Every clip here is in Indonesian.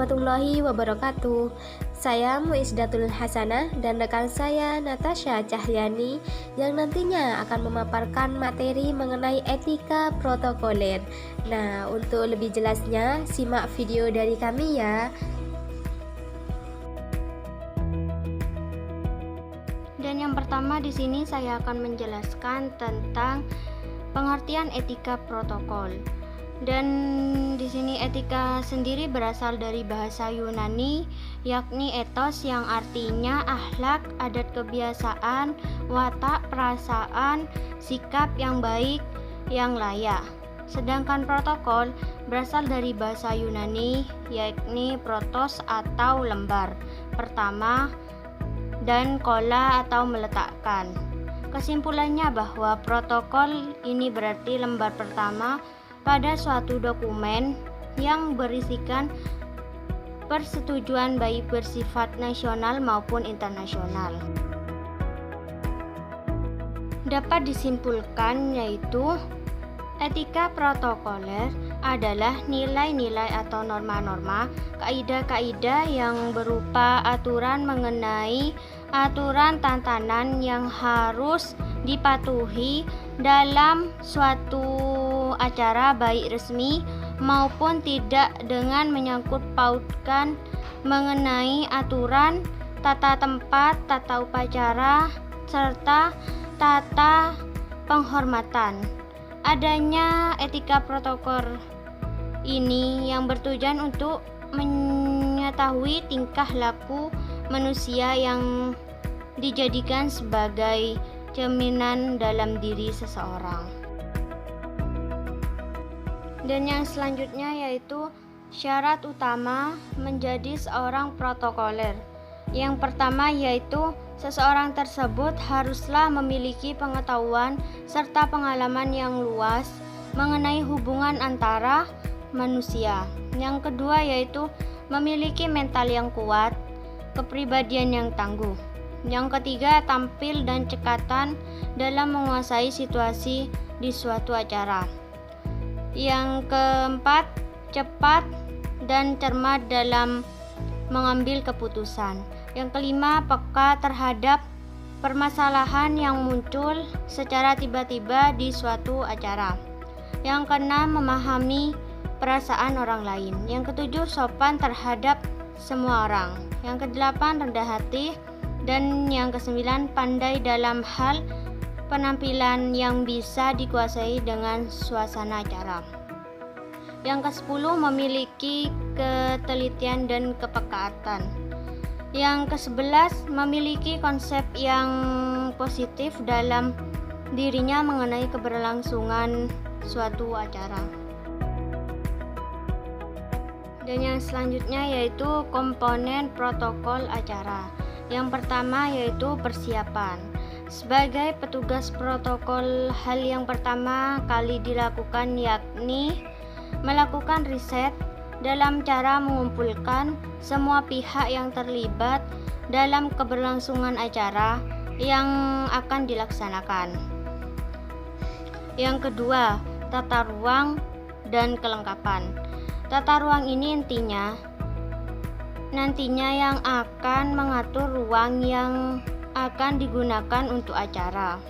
warahmatullahi wabarakatuh. Saya Muizdatul Hasanah dan rekan saya Natasha Cahyani yang nantinya akan memaparkan materi mengenai etika protokoler. Nah, untuk lebih jelasnya simak video dari kami ya. Dan yang pertama di sini saya akan menjelaskan tentang pengertian etika protokol. Dan di sini etika sendiri berasal dari bahasa Yunani, yakni ethos yang artinya akhlak, adat kebiasaan, watak, perasaan, sikap yang baik, yang layak. Sedangkan protokol berasal dari bahasa Yunani, yakni protos atau lembar pertama dan kola atau meletakkan. Kesimpulannya bahwa protokol ini berarti lembar pertama pada suatu dokumen yang berisikan persetujuan baik bersifat nasional maupun internasional. Dapat disimpulkan yaitu etika protokoler adalah nilai-nilai atau norma-norma, kaidah-kaidah yang berupa aturan mengenai aturan tatanan yang harus dipatuhi dalam suatu acara baik resmi maupun tidak, dengan menyangkut pautkan mengenai aturan tata tempat, tata upacara, serta tata penghormatan. Adanya etika protokol ini yang bertujuan untuk mengetahui tingkah laku manusia yang dijadikan sebagai cerminan dalam diri seseorang. Dan yang selanjutnya yaitu syarat utama menjadi seorang protokoler. Yang pertama yaitu seseorang tersebut haruslah memiliki pengetahuan serta pengalaman yang luas mengenai hubungan antara manusia. Yang kedua yaitu memiliki mental yang kuat, kepribadian yang tangguh. Yang ketiga, tampil dan cekatan dalam menguasai situasi di suatu acara. Yang keempat, cepat dan cermat dalam mengambil keputusan. Yang kelima, peka terhadap permasalahan yang muncul secara tiba-tiba di suatu acara. Yang keenam, memahami perasaan orang lain. Yang ketujuh, sopan terhadap semua orang. Yang kedelapan, rendah hati. Dan yang kesembilan, pandai dalam hal penampilan yang bisa dikuasai dengan suasana acara. Yang ke-10, memiliki ketelitian dan kepekaan. Yang ke-11, memiliki konsep yang positif dalam dirinya mengenai keberlangsungan suatu acara. Dan yang selanjutnya yaitu komponen protokol acara. Yang pertama yaitu persiapan. Sebagai petugas protokol, hal yang pertama kali dilakukan yakni melakukan riset dalam cara mengumpulkan semua pihak yang terlibat dalam keberlangsungan acara yang akan dilaksanakan. Yang kedua, tata ruang dan kelengkapan. Tata ruang ini nantinya yang akan mengatur ruang yang akan digunakan untuk acara.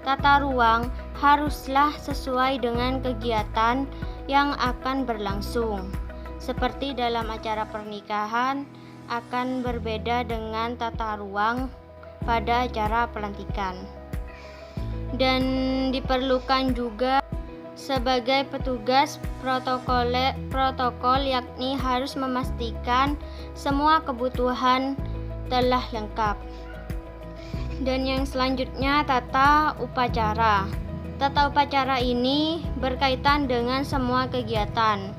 Tata ruang haruslah sesuai dengan kegiatan yang akan berlangsung. Seperti dalam acara pernikahan akan berbeda dengan tata ruang pada acara pelantikan. Dan diperlukan juga sebagai petugas protokol yakni harus memastikan semua kebutuhan telah lengkap. Dan yang selanjutnya tata upacara. Tata upacara ini berkaitan dengan semua kegiatan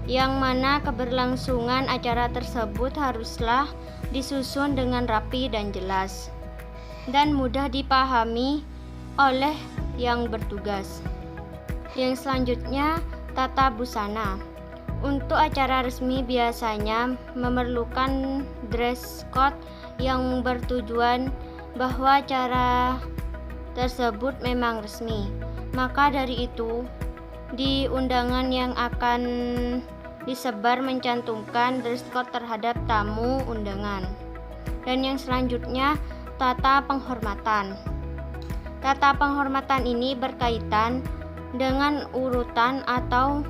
yang mana keberlangsungan acara tersebut haruslah disusun dengan rapi dan jelas dan mudah dipahami oleh yang bertugas. Yang selanjutnya, tata busana. Untuk acara resmi biasanya memerlukan dress code yang bertujuan bahwa acara tersebut memang resmi. Maka dari itu, di undangan yang akan disebar mencantumkan dress code terhadap tamu undangan. Dan yang selanjutnya, tata penghormatan. Tata penghormatan ini berkaitan dengan urutan atau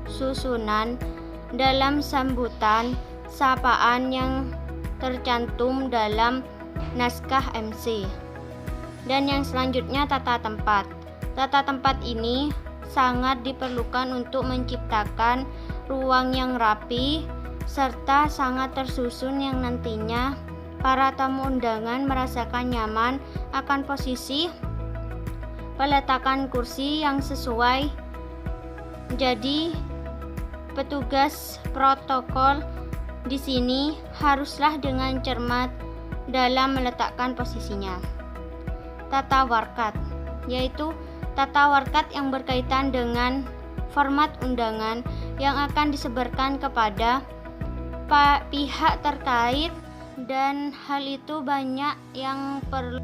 susunan dalam sambutan sapaan yang tercantum dalam naskah MC. Dan yang selanjutnya, tata tempat. Tata tempat ini sangat diperlukan untuk menciptakan ruang yang rapi serta sangat tersusun yang nantinya para tamu undangan merasakan nyaman akan posisi peletakan kursi yang sesuai. Jadi, petugas protokol di sini haruslah dengan cermat dalam meletakkan posisinya. Tata warkat, yaitu tata warkat yang berkaitan dengan format undangan yang akan disebarkan kepada pihak terkait, dan hal itu banyak yang perlu.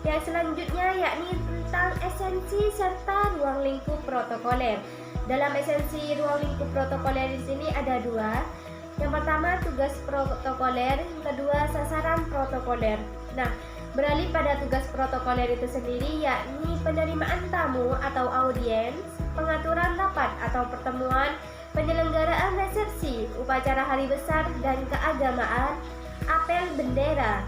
Yang selanjutnya yakni tentang esensi serta ruang lingkup protokoler. Dalam esensi ruang lingkup protokoler di sini ada dua. Yang pertama, tugas protokoler, yang kedua, sasaran protokoler. Nah, beralih pada tugas protokoler itu sendiri yakni penerimaan tamu atau audiens, pengaturan rapat atau pertemuan, penyelenggaraan resepsi, upacara hari besar dan keagamaan, apel bendera,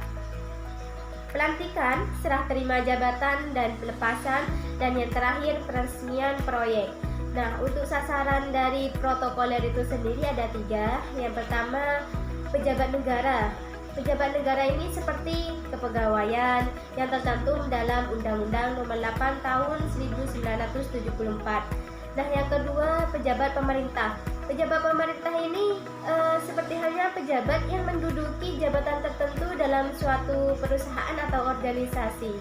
pelantikan, serah terima jabatan dan pelepasan, dan yang terakhir peresmian proyek. Nah, untuk sasaran dari protokoler itu sendiri ada 3. Yang pertama, pejabat negara. Pejabat negara ini seperti kepegawaian yang tercantum dalam Undang-Undang Nomor 8 Tahun 1974. Nah, yang kedua, pejabat pemerintah. Pejabat pemerintah ini seperti halnya pejabat yang menduduki jabatan tertentu dalam suatu perusahaan atau organisasi.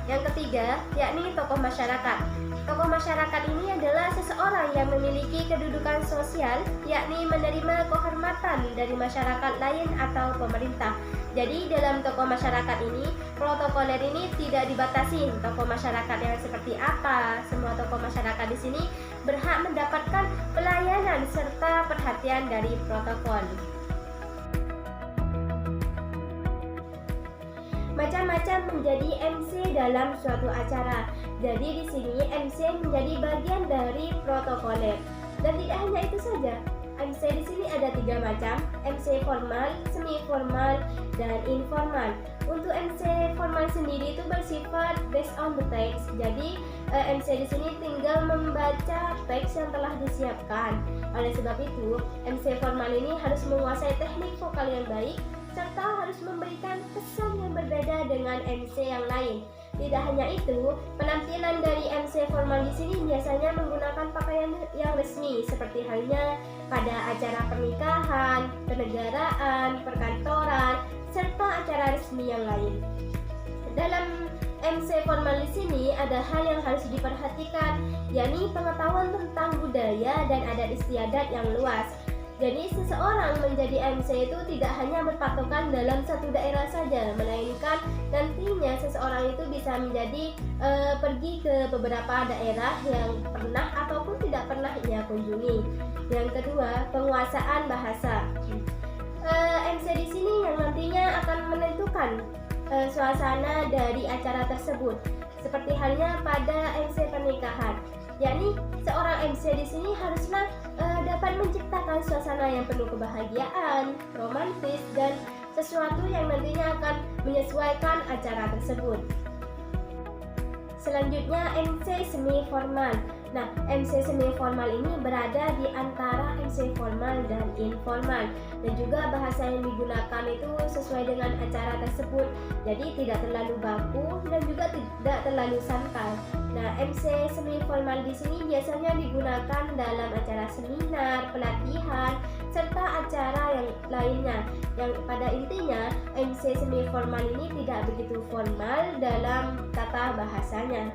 Yang ketiga, yakni tokoh masyarakat. Tokoh masyarakat ini adalah seseorang yang memiliki kedudukan sosial, yakni menerima kehormatan dari masyarakat lain atau pemerintah. Jadi dalam tokoh masyarakat ini, protokoler ini tidak dibatasi tokoh masyarakat yang seperti apa. Semua tokoh masyarakat di sini berhak mendapatkan pelayanan serta perhatian dari protokol. Macam-macam menjadi MC dalam suatu acara. Jadi di sini MC menjadi bagian dari protokoler. Dan tidak hanya itu saja. MC di sini ada 3 macam, MC formal, semi formal, dan informal. Untuk MC formal sendiri itu bersifat based on the text. Jadi MC di sini tinggal membaca teks yang telah disiapkan. Oleh sebab itu, MC formal ini harus menguasai teknik vokal yang baik serta harus memberikan kesan yang berbeda dengan MC yang lain. Tidak hanya itu, penampilan dari MC formal di sini biasanya menggunakan pakaian yang resmi seperti halnya pada acara pernikahan, kenegaraan, perkantoran, serta acara resmi yang lain. Dalam MC formal di sini ada hal yang harus diperhatikan, yakni pengetahuan tentang budaya dan adat istiadat yang luas. Jadi seseorang menjadi MC itu tidak hanya berpatokan dalam satu daerah saja, melainkan nantinya seseorang itu bisa menjadi pergi ke beberapa daerah yang pernah ataupun tidak pernah ia kunjungi. Yang kedua, penguasaan bahasa. MC di sini yang nantinya akan menentukan suasana dari acara tersebut, seperti halnya pada MC pernikahan. Yakni seorang MC di sini haruslah dapat menciptakan suasana yang penuh kebahagiaan, romantis, dan sesuatu yang nantinya akan menyesuaikan acara tersebut. Selanjutnya MC semi formal. Nah, MC semi formal ini berada di antara MC formal dan informal, dan juga bahasa yang digunakan itu sesuai dengan acara tersebut. Jadi tidak terlalu baku dan juga tidak terlalu santai. Nah, MC semi formal di sini biasanya digunakan dalam acara seminar, pelatihan, serta acara yang lainnya. Yang pada intinya MC semi formal ini tidak begitu formal dalam tata bahasanya.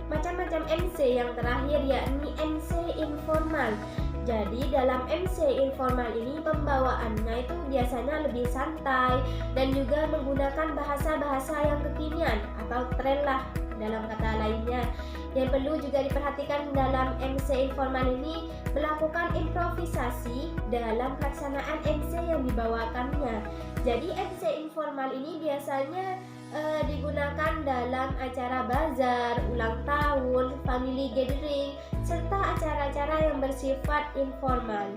Macam-macam MC yang terakhir yakni MC informal. Jadi dalam MC informal ini pembawaannya itu biasanya lebih santai dan juga menggunakan bahasa-bahasa yang kekinian atau tren lah dalam kata lainnya. Yang perlu juga diperhatikan dalam MC informal ini melakukan improvisasi dalam pelaksanaan MC yang dibawakannya. Jadi MC informal ini biasanya digunakan dalam acara bazar, ulang tahun, family gathering, serta acara-acara yang bersifat informal.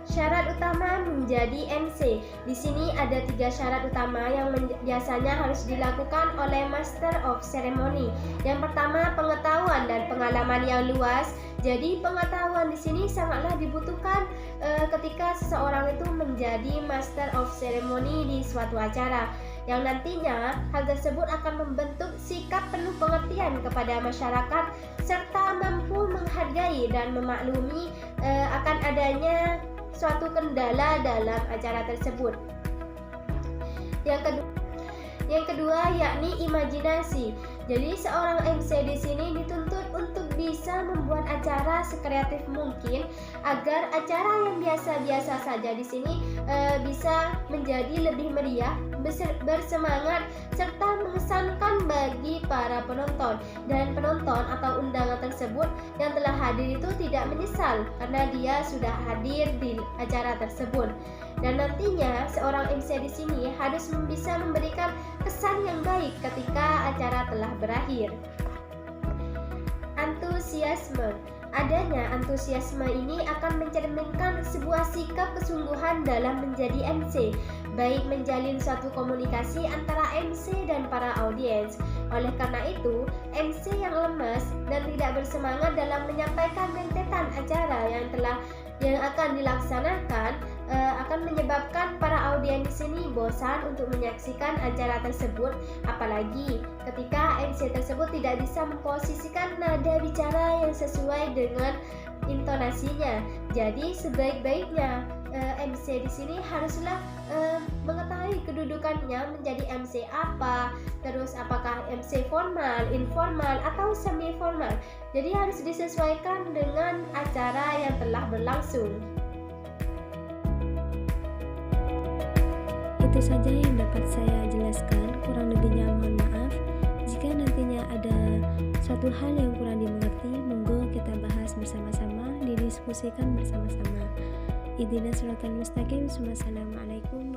Syarat utama menjadi MC. Di sini ada 3 syarat utama yang biasanya harus dilakukan oleh Master of Ceremony. Yang pertama, pengetahuan dan pengalaman yang luas. Jadi pengetahuan di sini sangatlah dibutuhkan ketika seseorang itu menjadi Master of Ceremony di suatu acara, yang nantinya hal tersebut akan membentuk sikap penuh pengertian kepada masyarakat serta mampu menghargai dan memaklumi akan adanya suatu kendala dalam acara tersebut. Yang kedua yakni imajinasi. Jadi seorang MC di sini dituntut untuk bisa membuat acara sekreatif mungkin agar acara yang biasa-biasa saja di sini bisa menjadi lebih meriah, bersemangat, serta mengesankan bagi para penonton. Dan penonton atau undangan tersebut yang telah hadir itu tidak menyesal karena dia sudah hadir di acara tersebut. Dan nantinya seorang MC di sini harus bisa memberikan kesan yang baik ketika acara telah berakhir. Antusiasme. Adanya antusiasme ini akan mencerminkan sebuah sikap kesungguhan dalam menjadi MC, baik menjalin suatu komunikasi antara MC dan para audiens. Oleh karena itu, MC yang lemas dan tidak bersemangat dalam menyampaikan rentetan acara yang akan dilaksanakan akan menyebabkan para audiens di sini bosan untuk menyaksikan acara tersebut, apalagi ketika MC tersebut tidak bisa memposisikan nada bicara yang sesuai dengan intonasinya. Jadi sebaik-baiknya MC di sini haruslah mengetahui kedudukannya menjadi MC apa, terus apakah MC formal, informal, atau semi formal. Jadi harus disesuaikan dengan acara yang telah berlangsung. Itu saja yang dapat saya jelaskan, kurang lebihnya mohon maaf. Jika nantinya ada suatu hal yang kurang dimengerti, monggo kita bahas bersama-sama, didiskusikan bersama-sama. Ihdinas siratal mustaqim. Wassalamualaikum